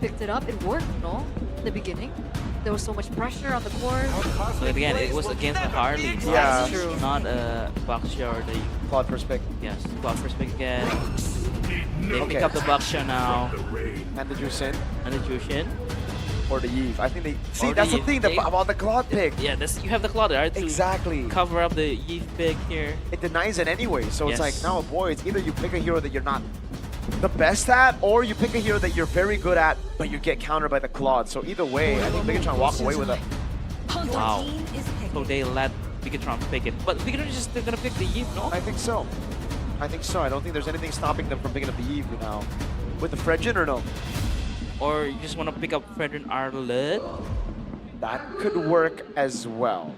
picked it up, it worked, no? In the beginning. There was so much pressure on the court. But again, it was against the Harley. Yeah. True. Not Baksha or the Claude first pick. yes, Cloud first pick again. They Okay. pick up the Baksha now And the Juicin and the Jushin. or the Yves. I think they see Or that's the the thing Yves. about the Claude pick. Yeah, this you have the Cloud right? To Exactly. cover up the Eve pick here. It denies it anyway. So it's like Yes. now, boy, it's either you pick a hero that you're not the best at, or you pick a hero that you're very good at, but you get countered by the Claude. So either way, I think Bigatron walk away with it. Wow. So they let Bigatron pick it. But Bigatron is just still gonna pick the Eve, no? I think so. I think so. I don't think there's anything stopping them from picking up the Eve now. With the Fredjin or no? Or you just wanna pick up Fredrin Arlet? That could work as well.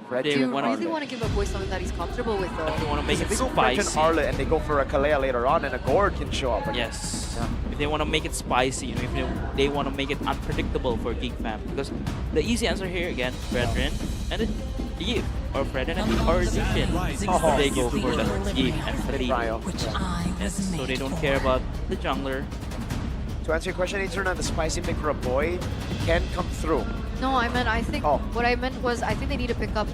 Do They you wanna- really want to give a boy something that he's comfortable with, though? If they wanna make If it they go Fredjin spicy. Arlet and they go for a Kalea later on, and a Gord can show up. Yes. Yeah. If they want to make it spicy, if they want to make it unpredictable for Geek fam, because the easy answer here again, Fredrin and the Eve, or Fredrin and or Jushin. Oh. They go for the Eve and Fredrin. Ryo. Yes. So they don't care about the jungler. To answer your question, Ethan, the spicy pick for a boy can come through. No, I meant, I think, Oh. what I meant was, I think they need to pick up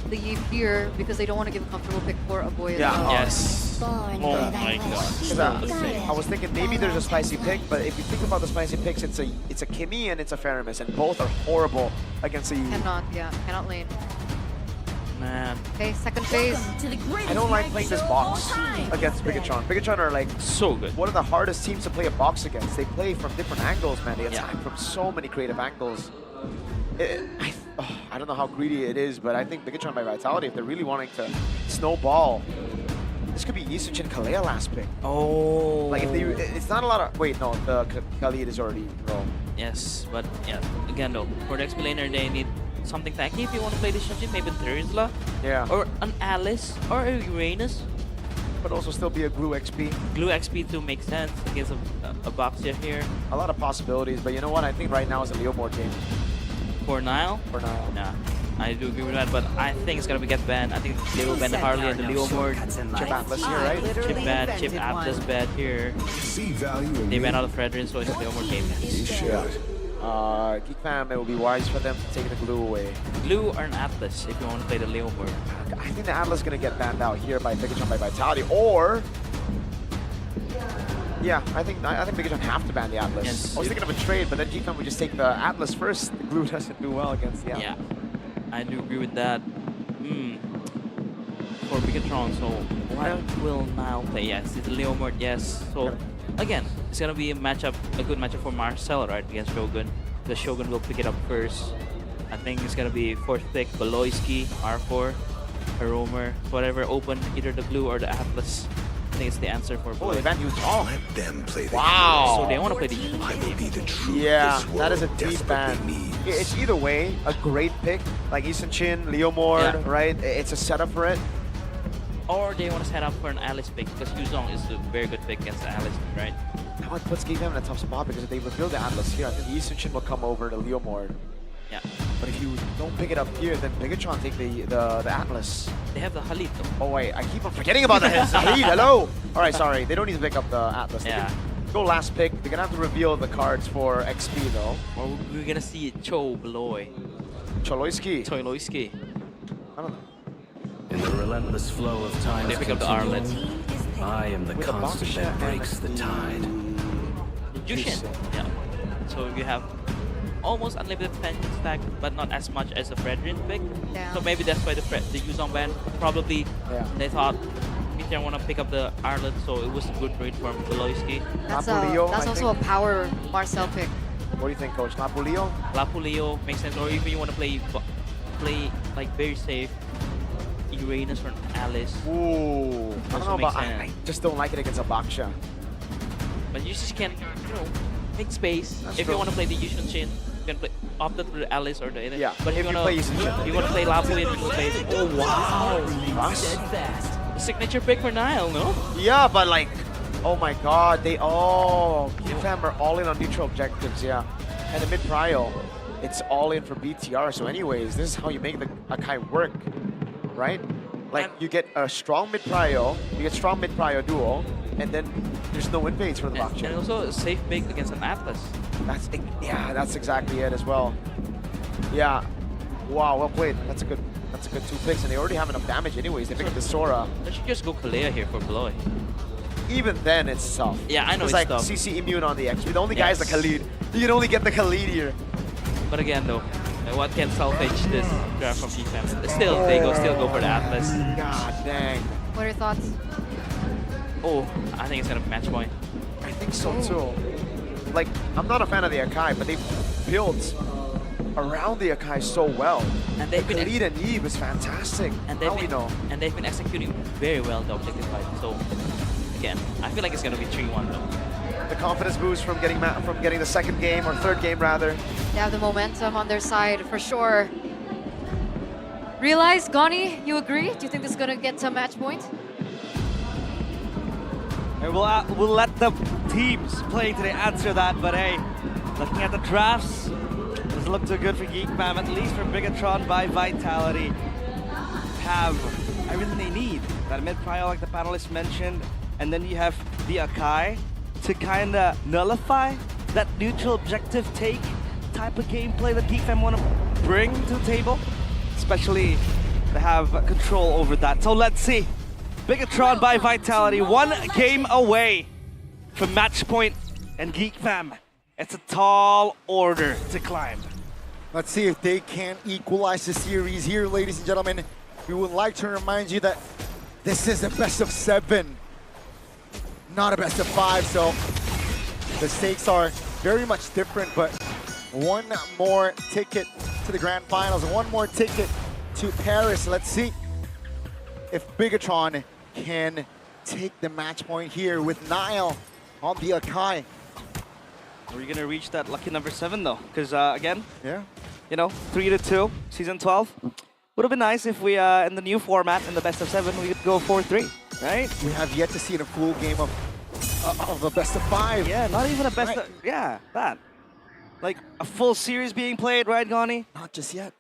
the Eve here because they don't want to give a comfortable pick for a boy as Yeah. well. Yes. Oh my god. 'Cause, I was thinking maybe there's a spicy pick, but if you think about the spicy picks, it's a Kimmy and it's a Faramis, and both are horrible against the. Cannot lane. Man, Okay, second phase. I don't like playing this box against Bigatron. Bigatron are like so good. one of the hardest teams to play a box against. They play from different angles, man. They Yeah. attack from so many creative angles. I don't know how greedy it is, but I think Bigatron by Vitality, if they're really wanting to snowball, this could be Yisuchin Kalea last pick. Oh. Like if they, it's not a lot of. Wait, no, the Khalid is already rolled. Yes, but yeah, again though, for the XP laner they need something tanky if you want to play this Shinji, maybe Thursla, Yeah. or an Alice, or a Uranus. But also still be a Glue XP. Glue XP to make sense against a Boxia here. A lot of possibilities, but you know what? I think right now is a Leomord game For now, for now. yeah, I do agree with that, but I think it's gonna get banned. I think they will ban the Harley and the Leo Mord. Chip Atlas here, right? Chip bad, Chip Atlas bad here. See value in They me. ban out of Fredrin, so it's a Leo Mord game. You should. Geek Fam, it would be wise for them to take the Glue away. Glue or an Atlas if you want to play the Leo Mord. I think the Atlas is going to get banned out here by Bigatron by Vitality, or... Yeah, I think Bigatron have to ban the Atlas. Yes. I was thinking of a trade, but then Geek Fam would just take the Atlas first. The Glue doesn't do well against the Atlas. Yeah, I do agree with that. For Bigatron, so what will Nile play? Yes, it's a Leo Mord, yes. So again, it's gonna be a matchup, a good matchup for Marcel, right, against Shogun. The Shogun will pick it up first. I think it's gonna be fourth pick, Beloyski, R4, a Roamer, whatever open, either the Glue or the Atlas. I think it's the answer for Oh, both. they banned you. Oh, Let them play the wow. So they want to play the I will be the truth Yeah, this that is a world deep desperately ban. needs. It's either way a great pick, like Eason Chin, Leomord, Yeah. right? It's a setup for it. Or they want to set up for an Alice pick, because Yuzong is a very good pick against the Alice, right? Now it puts Geek Fam in a tough spot because if they reveal the Atlas here, I think Eason Chin will come over to Leomord. Yeah. But if you don't pick it up here, then Bigatron take the Atlas. They have the Halit though. Oh wait, I keep on forgetting about the Halit. Hello. All right, sorry. They don't need to pick up the Atlas. They Yeah. can go last pick. They're gonna have to reveal the cards for XP though. Or we're gonna see Cho Beloy, Choloyski. Toiloyski. I don't know. In the relentless flow of time, They pick up the Arlet. I am the With a constant Baksha that and breaks the tide. Jushin. Yeah. So you have almost unlimited pension stack, but not as much as the Fredrin pick. Yeah. So maybe that's why the Yuzong ban probably Yeah. they thought we didn't want to pick up the Arlet, so it was a good trade from Beloyski. Napulio, That's I also think. a power Marcel pick. What do you think, Coach? Napulio? Lapulio makes sense, or if you want to play like very safe, Uranus or Alice. Ooh. I don't Also know about. makes I sense. just don't like it against a Baksha. But you just can't, make space. That's if true. you want to play the Yushin Shin, you can play opt out for the Alice or the other. Yeah, But if you wanna, play Yushin Shin, then you want to play Lapu, you can play. Oh wow! Us? The signature pick for Nile, no? Yeah, but like, oh my God, they all Geek Fam are all in on neutral objectives. Yeah, and the mid prio, it's all in for BTR. So, anyways, this is how you make the Akai work, right? Like you get a strong mid prio, you get strong mid prio duo, and then there's no invades for the And blockchain. also a safe pick against an Atlas. That's exactly it as well. Yeah. Wow, well played. That's a good 2 picks, and they already have enough damage anyways. They picked the Sora. They should just go Kalea here for Bloy. Even then, it's tough. Yeah, I know it's it's like tough. CC immune on the X. The only guy is the Yes. Khalid. You can only get the Khalid here. But again, though, what can salvage this draft from defense? Still, they still go for the Atlas. God dang. What are your thoughts? Oh, I think it's gonna be match point. I think so too. Like, I'm not a fan of the Akai, but they built around the Akai so well. And they've been Khalid and Eve is fantastic. and Now we know. they've been executing very well the objective fight. So again, I feel like it's gonna be 3-1 though. The confidence boost from getting the second game or third game rather. They have the momentum on their side for sure. Realize, Gani, you agree? Do you think this is gonna get to a match point? And we'll let the teams playing today answer that, but hey, looking at the drafts, doesn't look too good for Geek Fam, at least for Bigatron by Vitality. Have everything they need. That mid-prio like the panelists mentioned, and then you have the Akai to kind of nullify that neutral objective take type of gameplay that Geek Fam want to bring to the table, especially to have control over that. So let's see. Bigatron by Vitality, 1 game away from match point, and Geek Fam, it's a tall order to climb. Let's see if they can equalize the series here, ladies and gentlemen. We would like to remind you that this is a best of 7, not a best of 5, so the stakes are very much different, but one more ticket to the grand finals, one more ticket to Paris. Let's see if Bigatron can take the match point here with Nile on the Akai. Are we gonna reach that lucky number 7 though? Because again, Yeah. you know, 3-2, season 12. Would have been nice if we, in the new format, in the best of 7, we could go 4-3, right? We have yet to see a full game of a best of 5. Yeah, not even a best Right. of, yeah, that. Like a full series being played, right, Gani? Not just yet.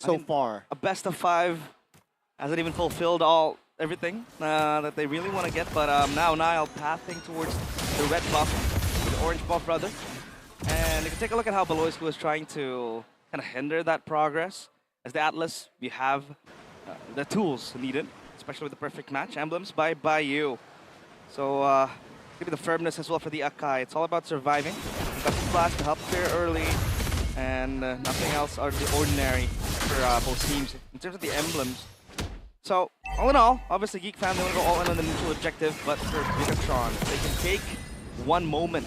I So mean, far. A best of 5 hasn't even fulfilled everything that they really want to get, but now Nile pathing towards the red buff, the orange buff rather. And you can take a look at how Beloiscu is trying to kind of hinder that progress. As the Atlas, we have the tools needed, especially with the perfect match emblems by Bayou. So maybe the firmness as well for the Akai. It's all about surviving. We've got the flash to help clear early, and nothing else out of the ordinary for both teams in terms of the emblems. So all in all, obviously Geek Fam, they want to go all in on the neutral objective, but for Bigatron, they can take one moment,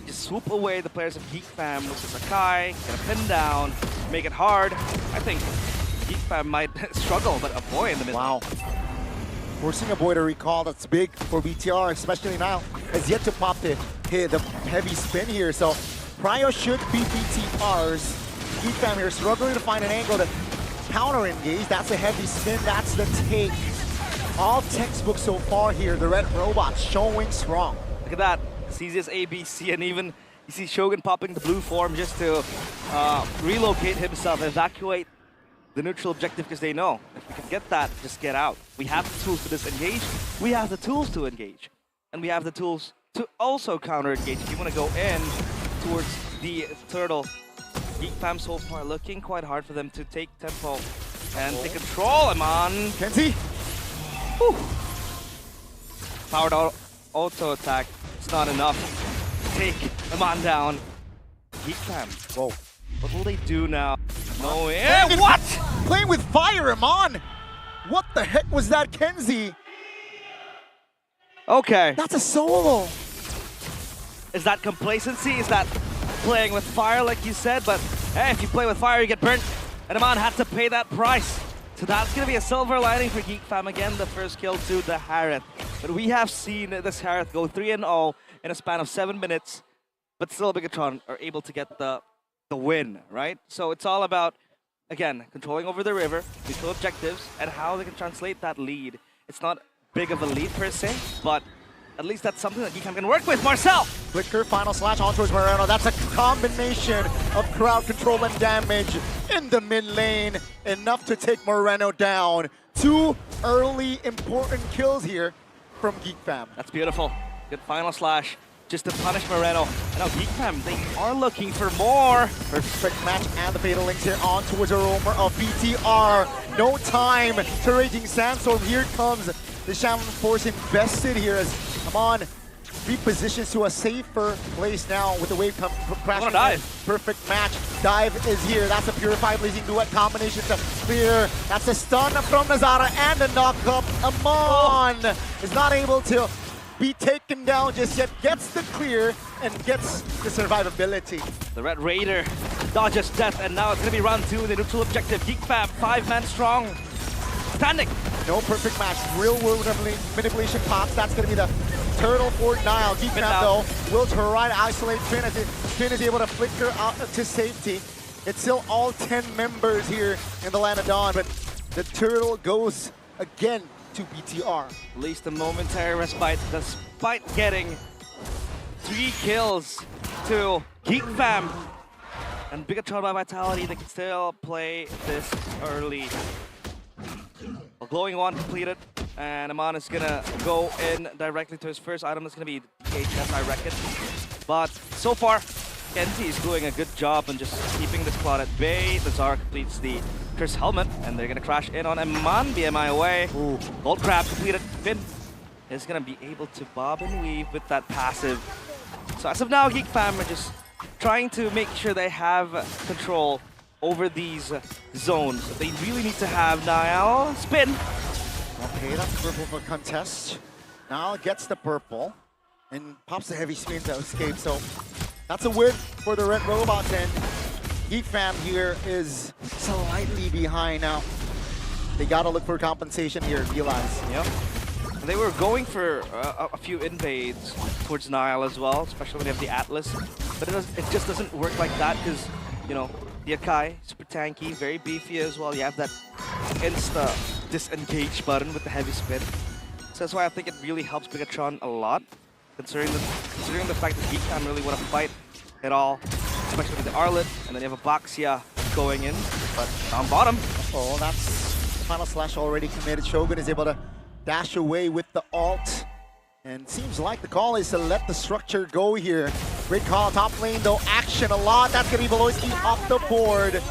just swoop away the players of Geek Fam with the Sakai, get a pin down, make it hard. I think Geek Fam might struggle, but a boy in the middle. Wow. Forcing a boy to recall, that's big for BTR, especially now. Has yet to pop the heavy spin here, so Prio should beat BTR's. Geek Fam here struggling to find an angle to counter engage. That's a heavy spin, that's the take. All textbook so far here, the red robot showing strong. Look at that, CZ's ABC, and even you see Shogun popping the blue form just to relocate himself, evacuate the neutral objective, because they know if we can get that, just get out. We have the tools to disengage, we have the tools to engage, and we have the tools to also counter-engage if you want to go in towards the turtle. Geek Fam so far looking quite hard for them to take tempo and take control. I'm on. Kenzie? Whew. Powered auto attack. It's not enough to take the man down. Geek Fam. Whoa. What will they do now? No way. What? Playing with fire, Amon! What the heck was that, Kenzie? Okay. That's a solo. Is that complacency? Is that playing with fire like you said? But hey, if you play with fire, you get burnt. And Amon had to pay that price. So that's going to be a silver lining for Geek Fam. Again, the first kill to the Harith. But we have seen this Harith go 3-0 in a span of 7 minutes. But still, Bigatron are able to get the win, right? So it's all about, again, controlling over the river, neutral objectives, and how they can translate that lead. It's not big of a lead per se, but at least that's something that Geek Fam can work with. Marcel! Flicker, final slash on towards Moreno. That's a combination of crowd control and damage in the mid lane. Enough to take Moreno down. 2 early important kills here from Geek Fam. That's beautiful. Good final slash. just to punish Moreno. And now Geek Fam, they are looking for more. Perfect match and the Fatal Links here on towards a roamer of BTR. No time to Raging Sandstorm. Here comes the Shaman Force invested here as Amon repositions to a safer place now with the wave crashing. Dive. Perfect match. Dive is here. That's a Purified Blazing Duet combination to clear. That's a stun from Nazara and a knock up. Amon is not able to be taken down just yet. Gets the clear and gets the survivability. The Red Raider dodges death, and now it's going to be round 2 in the neutral objective. Geek Fam, 5-man strong. Standing. No perfect match. Real world manipulation pops. That's going to be the turtle for Nile. Geek Fam, though, will try to isolate Finn as Finn is able to flicker out to safety. It's still all 10 members here in the Land of Dawn, but the turtle goes again to BTR. At least a momentary respite, despite getting 3 kills to Geek Fam. And Bigatron by Vitality, they can still play this early. A glowing one completed, and Amon is gonna go in directly to his first item. That's gonna be HS, I reckon. But so far, Kenzie is doing a good job on just keeping this plot at bay. The Zara completes the Curse Helmet, and they're gonna crash in on Amon, BMI away. Ooh. Gold Crab completed. Finn is gonna be able to bob and weave with that passive. So as of now, Geek Fam are just trying to make sure they have control over these zones. They really need to have Niall spin. Okay, that's purple for contest. Nile gets the purple and pops the heavy spin to escape. So that's a win for the Red Robots, and Geek Fam here is slightly behind now. They gotta look for compensation here, realize. Yep. They were going for a few invades towards Nile as well, especially when you have the Atlas. But it just doesn't work like that because, you know, the Akai, super tanky, very beefy as well. You have that insta disengage button with the heavy spin. So that's why I think it really helps Bigatron a lot, considering the fact that Geek Fam really want to fight at all, especially with the Arlet, and then you have a Baxia going in, but on bottom. Oh, that's Final Slash already committed. Shogun is able to dash away with the ult. And seems like the call is to let the structure go here. Great call, top lane though, action a lot. That's gonna be Beloyski off the board.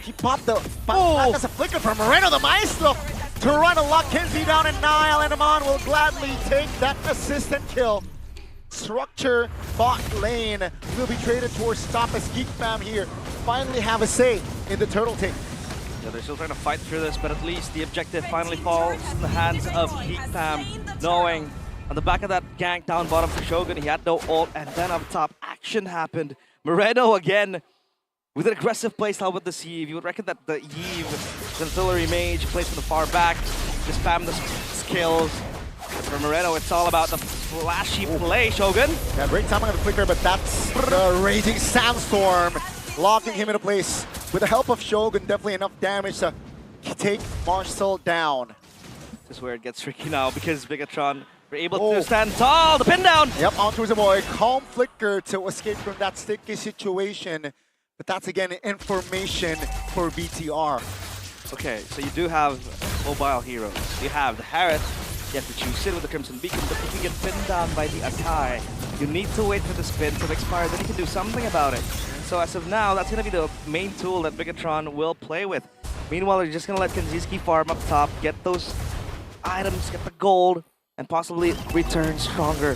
He popped the that's a flicker from Moreno, the Maestro, to run a lock Kenzie down, and Nile and Amon will gladly take that assistant kill. Structure bot lane will be traded towards stop as Geek Fam here finally have a say in the turtle take. Yeah, they're still trying to fight through this, but at least the objective finally falls in the hands of Geek Fam, knowing on the back of that gank down bottom for Shogun, he had no ult, and then up top, action happened. Moreno again with an aggressive playstyle with the Sieve. You would reckon that the Eve, the artillery mage, plays from the far back, just spam the skills. But for Moreno, it's all about the flashy play, Shogun. Yeah, great timing on the flicker, but that's the Raging Sandstorm, locking him into place. With the help of Shogun, definitely enough damage to take Marcel down. This is where it gets tricky now, because Bigatron were able to stand tall, the pin down! Yep, onto his boy. Calm flicker to escape from that sticky situation. But that's again information for BTR. Okay, so you do have mobile heroes. You have the Harriet, you have to choose Sin with the Crimson Beacon, but if you get pinned down by the Akai, you need to wait for the spin to expire, then you can do something about it. So as of now, that's going to be the main tool that Bigatron will play with. Meanwhile, they're just going to let Kanziski farm up top, get those items, get the gold, and possibly return stronger.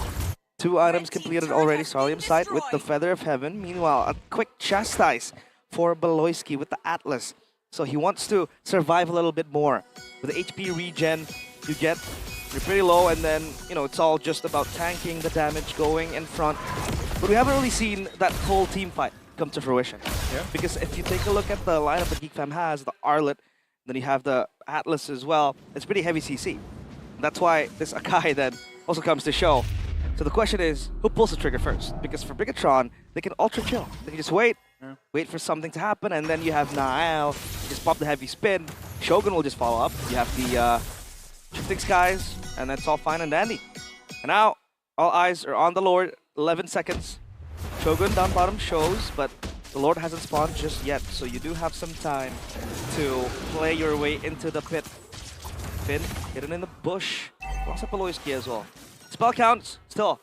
2 items completed already, Sarlium Sight with the Feather of Heaven. Meanwhile, a quick chastise for Beloyski with the Atlas. So he wants to survive a little bit more. With the HP regen, you're pretty low, and then, you know, it's all just about tanking the damage, going in front. But we haven't really seen that full team fight come to fruition. Yeah. Because if you take a look at the lineup that Geek Fam has, the Arlet, then you have the Atlas as well, it's pretty heavy CC. That's why this Akai then also comes to show. So the question is, who pulls the trigger first? Because for Bigatron, they can ultra chill. They can just wait for something to happen, and then you have Nael, just pop the heavy spin. Shogun will just follow up. You have the Shifting Skies, and that's all fine and dandy. And now, all eyes are on the Lord. 11 seconds. Shogun down bottom shows, but the Lord hasn't spawned just yet, so you do have some time to play your way into the pit. Finn hidden in the bush. Also Beloyski as well. Spell counts still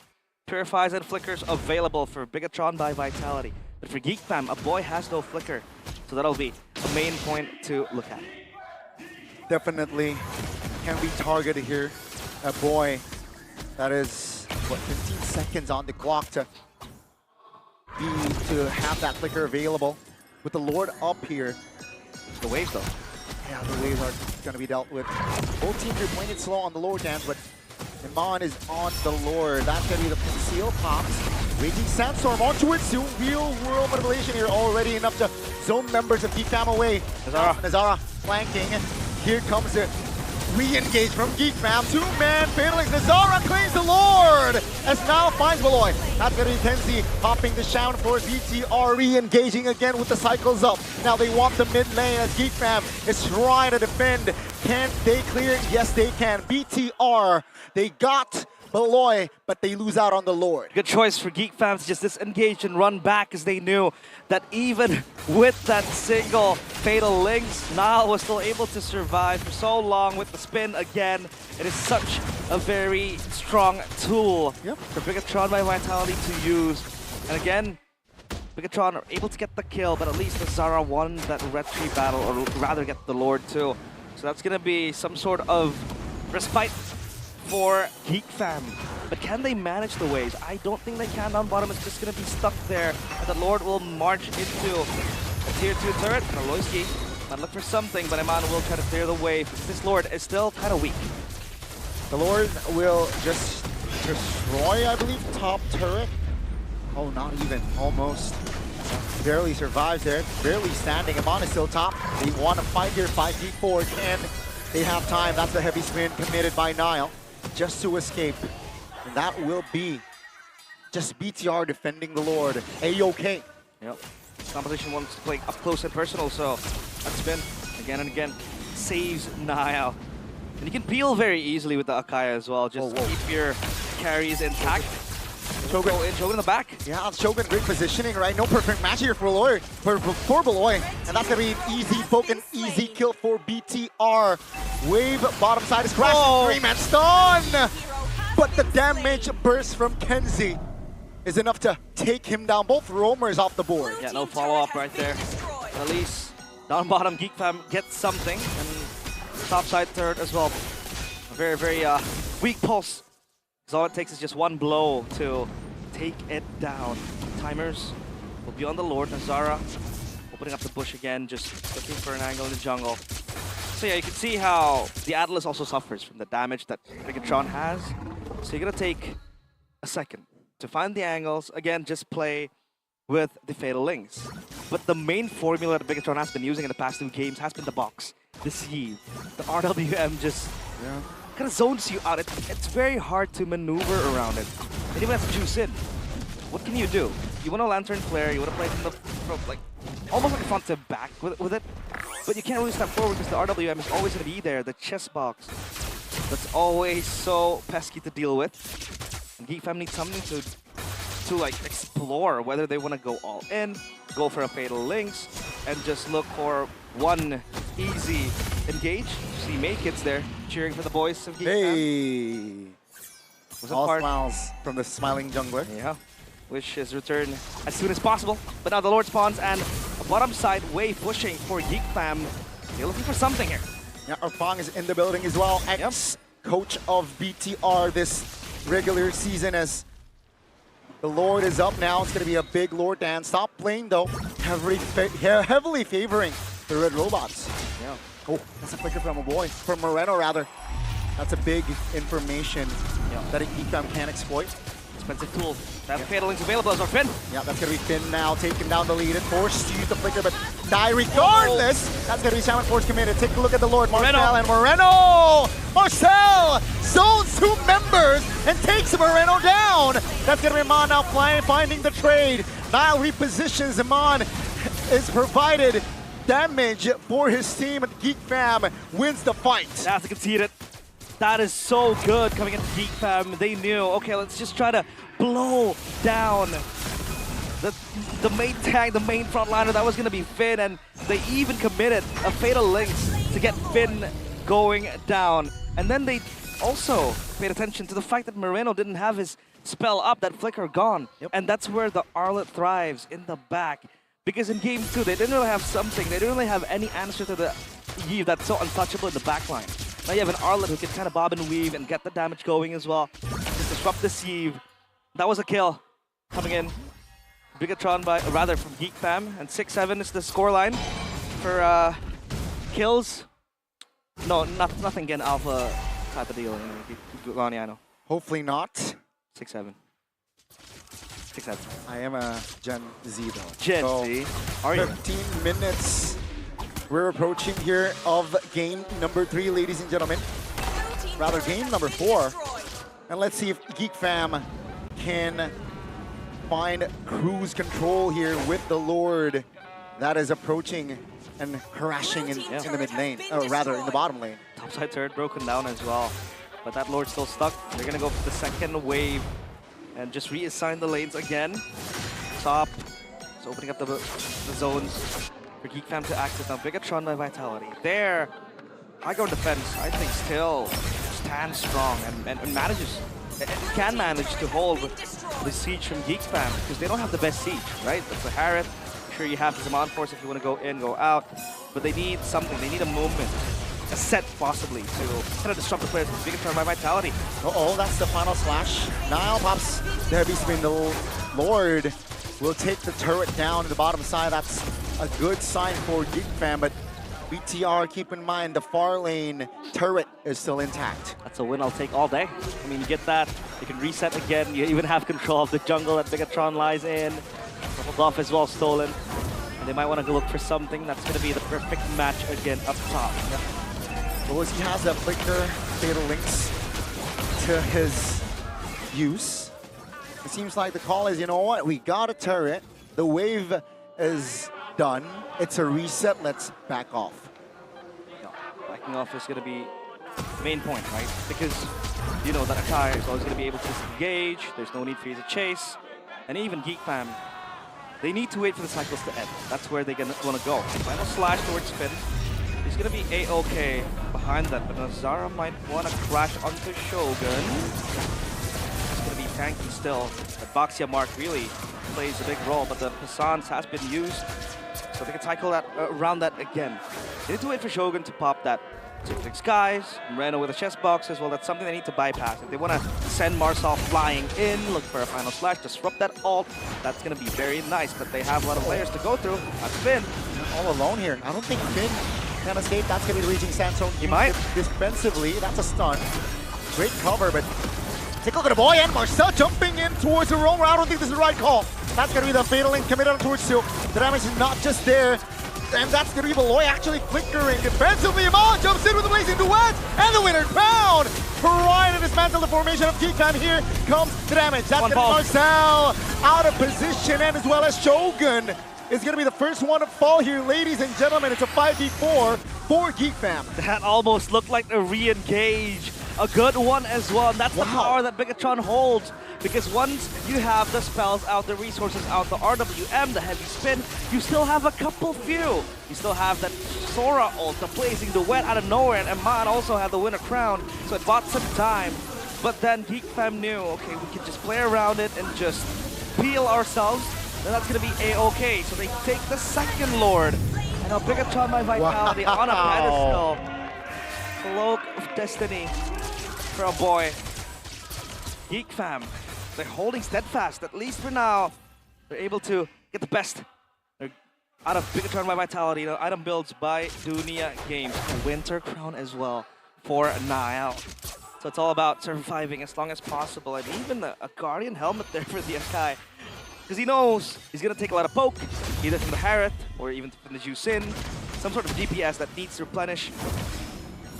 Purifies and Flickers available for Bigatron by Vitality. But for Geek Fam, a boy has no Flicker. So that'll be a main point to look at. Definitely can be targeted here. A boy that is, what, 15 seconds on the clock to have that flicker available. With the Lord up here. The waves though. Yeah, the waves are going to be dealt with. Both teams are playing it slow on the Lord dance, but Iman is on the Lord. That's going to be the conceal pops. Raging Sandstorm onto it. Soon real world manipulation here already enough to zone members of Geek Fam away. Nazara flanking. Here comes the re-engage from Geek Fam. Two-man Fatalix. Nazara claims the Lord as now finds Beloy. That's going to be Kenzie popping the shout for BTR, re-engaging again with the cycles up. Now they want the mid lane as Geek Fam is trying to defend. Can they clear it? Yes, they can. BTR, they got Beloy, but they lose out on the Lord. Good choice for Geek Fam to just disengage and run back, as they knew that even with that single Fatal Links, Nile was still able to survive for so long with the spin again. It is such a very strong tool for Bigatron by Vitality to use. And again, Bigatron are able to get the kill, but at least the Zara won that red tree battle, or rather get the Lord too. So that's going to be some sort of respite for Geek Fam. But can they manage the waves? I don't think they can. Down bottom is just going to be stuck there. And the Lord will march into a tier 2 turret. And Aloyski might look for something, but Iman will try to clear the wave. This Lord is still kind of weak. The Lord will just destroy, I believe, top turret. Oh, not even. Almost. Barely survives there. Barely standing. Iman is still top. They want to fight here. 5v4. Can they have time? That's the heavy spin committed by Nile just to escape. And that will be just BTR defending the Lord. A-OK. Yep. Competition wants to play up close and personal, so that spin again and again saves Nile. And you can peel very easily with the Akaya as well. Just keep your carries intact. Shogun in the back. Yeah, Shogun, great positioning, right? No perfect match here for Beloy, for Beloy. And that's going to be an easy poke, an easy kill for BTR. Wave bottom side is crashed. Three-man stun! But the damage burst from Kenzie is enough to take him down. Both roamers off the board. Yeah, no follow-up right there. But at least down bottom, Geek Fam gets something. And top side third as well. A very, very weak pulse. Because all it takes is just one blow to take it down. Timers will be on the Lord. Nazara opening up the bush again, just looking for an angle in the jungle. So yeah, you can see how the Atlas also suffers from the damage that Bigatron has. So you're going to take a second to find the angles. Again, just play with the Fatal Links. But the main formula that Bigatron has been using in the past 2 games has been the box, the sieve. The RWM just kind of zones you out. It's very hard to maneuver around it. And even have to juice in. What can you do? You want a Lantern Flare, you want to play from like almost like a front to back with it. But you can't really step forward because the RWM is always going to be there. The chest box that's always so pesky to deal with. And Geek Fam needs something to like explore whether they want to go all in, go for a Fatal Links, and just look for one easy engage. See May Kids there cheering for the boys of Geek Fam. Was All part? smiles from the smiling jungler. Yeah. Wish his return as soon as possible. But now the Lord spawns and a bottom side wave pushing for Geek Fam. They're looking for something here. Yeah, Arfang is in the building as well. Ex-coach of BTR this regular season as the Lord is up now. It's going to be a big Lord dance. Top lane, though, heavily favoring the Red Robots. Yeah. Oh, that's a flicker from a boy. From Moreno, rather. That's a big information that Geek Fam can exploit. Expensive tool. That Fatal Link's available as our Finn. Yeah, that's going to be Finn now, taking down the lead and forced to use the flicker, but die regardless. That's going to be Shaman Force committed. Take a look at the Lord, Marcel and Moreno. Marcel zones 2 members and takes Moreno down. That's going to be Iman now finding the trade. Nile repositions. Iman is provided damage for his team, and Geek Fam wins the fight. That's conceded. That is so good coming into Geek Fam. They knew, okay, let's just try to blow down the main tank, the main frontliner. That was going to be Finn, and they even committed a Fatal Links to get Finn going down. And then they also paid attention to the fact that Moreno didn't have his spell up, that flicker gone. Yep. And that's where the Arlet thrives, in the back. Because in game 2, they didn't really have something. They didn't really have any answer to the Eve that's so untouchable in the backline. Now you have an Arlet who can kind of bob and weave and get the damage going as well. Just disrupt the Eve. That was a kill coming in. Bigatron by, or rather from Geek Fam, and 6-7 is the scoreline for kills. No, nothing again alpha type of deal. I know. Hopefully not. 6-7. 6-7. I am a Gen Z though. Gen So, Z. Are you? 15 minutes. We're approaching here of game number 3, ladies and gentlemen. Rather, game number 4. And let's see if Geek Fam can find cruise control here with the Lord that is approaching and harassing in the mid lane, or rather in the bottom lane. Topside turret broken down as well. But that Lord's still stuck. They're going to go for the second wave and just reassign the lanes again. Top. It's opening up the zones for Geek Fam to access. Now Bigatron by Vitality. There, High Ground Defense, I think, still stands strong and manages, can manage to hold the siege from Geek Fam, because they don't have the best siege, right? That's the Harriet. Sure, you have some on-force if you want to go in, go out, but they need something. They need a movement, a set possibly, to kind of disrupt the players. Bigatron by Vitality. Uh-oh, that's the final slash. Nile pops the heavy spin. The Lord will take the turret down to the bottom side. That's a good sign for Geek Fam, but BTR, keep in mind, the far lane turret is still intact. That's a win I'll take all day. I mean, you get that, you can reset again, you even have control of the jungle that Bigatron lies in. Couple buff as well stolen. And they might want to look for something that's going to be the perfect match again up top. Well, he has a flicker, fatal links to his use. It seems like the call is, you know what, we got a turret, the wave is done, it's a reset, let's back off. Backing off is going to be the main point, right? Because you know that Akai is always going to be able to disengage, there's no need for you to chase, and even Geek Fam, they need to wait for the cycles to end. That's where they're going to want to go. Final slash towards Spin. He's going to be A-OK behind that, but Nazara might want to crash onto Shogun. It's going to be tanky still. The Baxia mark really plays a big role, but the Passance has been used, so they can cycle that around that again. They need to wait for Shogun to pop that Six Skies, Reno with a chest box as well. That's something they need to bypass. If they want to send Marsal flying in, look for a final slash, disrupt that ult, that's going to be very nice, but they have a lot of layers to go through. That's Finn. All alone here. I don't think Finn can escape. That's going to be reaching Sandstone. He might. Defensively, that's a stun. Great cover, but take a look at the boy and Marcel jumping in towards the roamer. I don't think this is the right call. That's going to be the fatal link committed towards Sil. The damage is not just there. And that's going to be Beloy actually flickering. Defensively, Amal jumps in with the blazing duet. And the winner found. Trying to dismantle the formation of Geek Fam. Here comes the damage. That's going to be Marcel out of position. And as well as Shogun is going to be the first one to fall here. Ladies and gentlemen, it's a 5v4 for Geek Fam. That almost looked like a re-engage. A good one as well. And that's the power that Bigatron holds. Because once you have the spells out, the resources out, the RWM, the heavy spin, you still have a couple few. You still have that Sora ult, the blazing duet out of nowhere, and Ahmad also had the winner crown, so it bought some time. But then Geek Fam knew, okay, we can just play around it and just peel ourselves, then that's going to be A-OK. So they take the second Lord, and now Bigatron by Vitality on a pedestal. Cloak of Destiny for a boy. Geek Fam, they're holding steadfast, at least for now. They're able to get the best out of Bigatron by Vitality. The item builds by Dunia Games. A Winter Crown as well for Nile. So it's all about surviving as long as possible. And even a Guardian helmet there for the Akai. Because he knows he's going to take a lot of poke, either from the Harriet or even from the Jusin. Some sort of DPS that needs to replenish.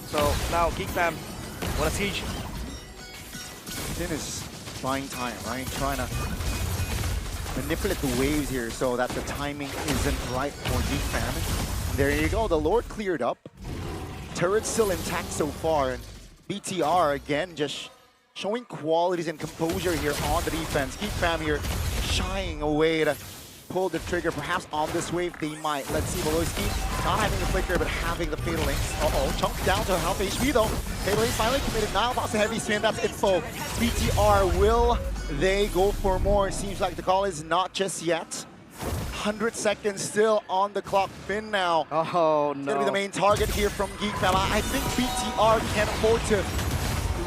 So now Geek Fam want a siege. Finn is buying time, right? Trying to manipulate the waves here so that the timing isn't right for Geek Fam. There you go, the Lord cleared up. Turret's still intact so far, and BTR again just showing qualities and composure here on the defense. Geek Fam here shying away to pull the trigger. Perhaps on this wave they might. Let's see, Beloyski not having the flicker but having the fatal links. Uh-oh, chunked down to half HP though. Fatal links finally committed. Now that's a heavy spin, that's info. BTR will they go for more. Seems like the call is not just yet. 100 seconds still on the clock. Finn now. Oh, Gonna be the no. main target here from Geek Fam. I think BTR can't afford to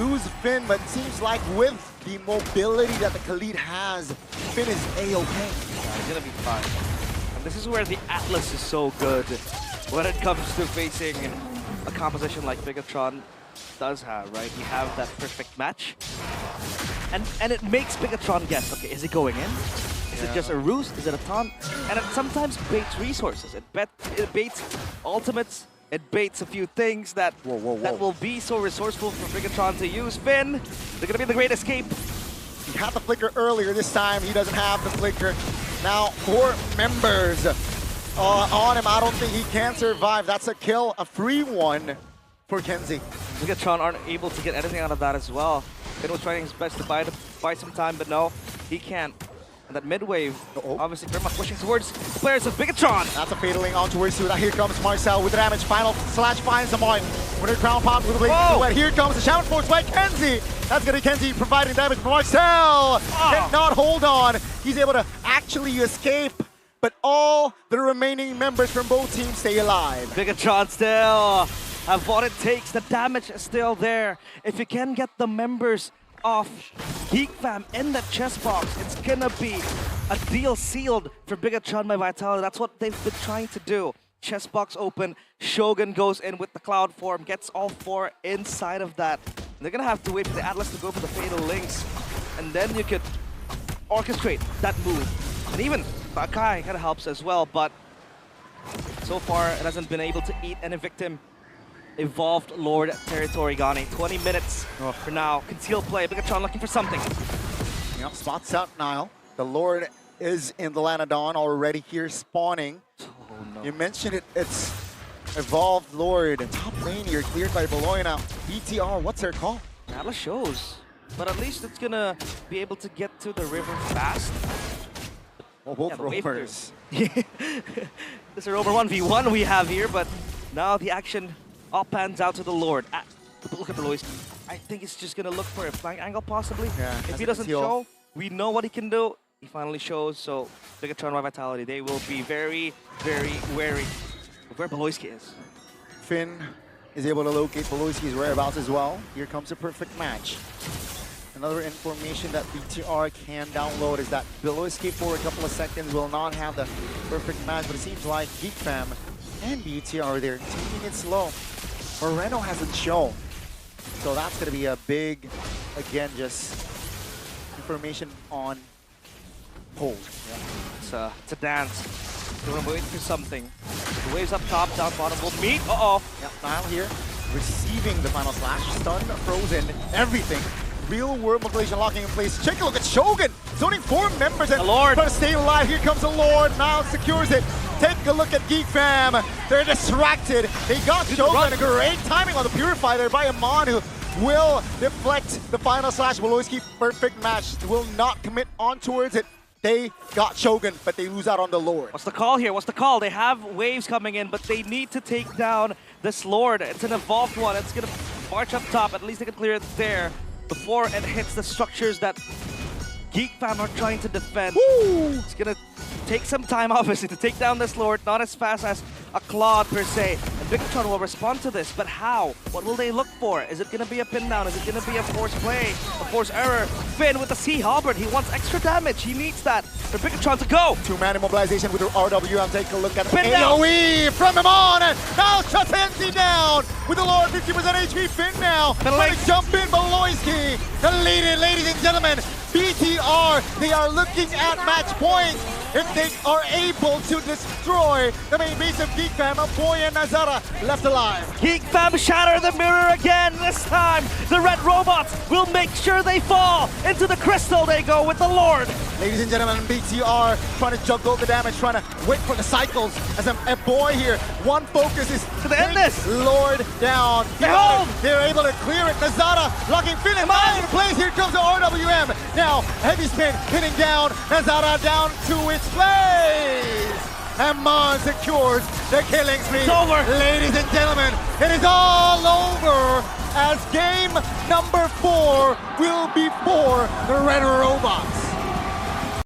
lose Finn, but it seems like with the mobility that the Khalid has, Finn is A-okay. Yeah, he's gonna be fine. And this is where the Atlas is so good when it comes to facing a composition like Bigatron does have, right? You have that perfect match. And it makes Bigatron guess, okay, is it going in? Is it just a ruse? Is it a taunt? And it sometimes baits resources. It baits ultimates. It baits a few things that that will be so resourceful for Bigatron to use. Finn, they're gonna be the great escape. He had the flicker earlier. This time he doesn't have the flicker. Now 4 members on him. I don't think he can survive. That's a kill, a free one for Kenzie. Bigatron aren't able to get anything out of that as well. Finn was trying his best to buy some time, but no, he can't. And that mid-wave, obviously very much pushing towards the players of Bigatron. That's a fataling on towards Suda. Here comes Marcel with the damage. Final slash finds someone. Winner crown pop with the blade. Here comes the shout force by Kenzie. That's gonna be Kenzie providing damage for Marcel. Cannot hold on. He's able to actually escape, but all the remaining members from both teams stay alive. Bigatron still have what it takes. The damage is still there. If you can get the members off Geek Fam in that chest box, it's gonna be a deal sealed for Bigatron by Vitality. That's what they've been trying to do. Chest box open, Shogun goes in with the cloud form, gets all 4 inside of that. And they're gonna have to wait for the Atlas to go for the Fatal Links, and then you could orchestrate that move. And even Bakai kind of helps as well, but so far it hasn't been able to eat any victim. Evolved Lord territory, Gani. 20 minutes for now. Concealed play. Bigatron looking for something. Yep, spots out Nile. The Lord is in the Land of Dawn already here spawning. Oh, no. You mentioned it. It's Evolved Lord. Top lane here cleared by Beloy now. BTR, what's their call? Atlas shows. But at least it's gonna be able to get to the river fast. Well, both the wave rovers. This is a Rover 1v1 we have here, but now the action all pans out to the Lord. Look at Beloy. I think he's just gonna look for a flank angle possibly. Yeah, if he doesn't show, we know what he can do. He finally shows, so Bigatron by Vitality, they will be very, very wary of where Beloyski is. Finn is able to locate Beloyski's whereabouts as well. Here comes a perfect match. Another information that BTR can download is that Beloyski for a couple of seconds will not have the perfect match, but it seems like Geek Fam and BTR are there taking it slow. Moreno hasn't shown. So that's going to be a big, again, just information on hold. Yeah. It's a dance. They're waiting for something. The waves up top, down bottom will meet. Uh-oh. Yep, Nile here, receiving the final slash. Stun, frozen, everything. Real world mobilization locking in place. Take a look at Shogun. Zoning 4 members and the Lord trying to stay alive. Here comes the Lord. Nile secures it. Take a look at Geek Fam. They're distracted. They got Shogun. A great timing on the Purify there by Amon, who will deflect the final slash. Beloyski, perfect match. Will not commit on towards it. They got Shogun, but they lose out on the Lord. What's the call here? What's the call? They have waves coming in, but they need to take down this Lord. It's an evolved one. It's going to march up top. At least they can clear it there before it hits the structures that Geek Fam are trying to defend. Woo! It's going to take some time, obviously, to take down this Lord. Not as fast as a Claude, per se. And Bigatron will respond to this, but how? What will they look for? Is it going to be a pin down? Is it going to be a force play? A force error? Finn with the Sea Halberd. He wants extra damage. He needs that for Bigatron to go. 2-man immobilization with the RWM. Take a look at Pin down. AoE from him on. And now S17 down with the Lord. 50% HP. Finn now. Trying to jump in. Beloyski. The lead, ladies and gentlemen. BTR. They are looking at match point. If they are able to destroy the main base of Geek Fam, Boy and Nazara left alive. Geek Fam shatter the mirror again. This time, the red robots will make sure they fall into the crystal. They go with the Lord. Ladies and gentlemen, BTR trying to juggle the damage, trying to wait for the cycles. As a boy here, one focus is to end this. Lord down. They're able to clear it. Nazara locking Finn in place. Here comes the RWM. Now, heavy spin hitting down. Nazara down to its place. and Mon secures the killing spree. It's over. Ladies and gentlemen, it is all over as game number 4 will be for the Red Robots.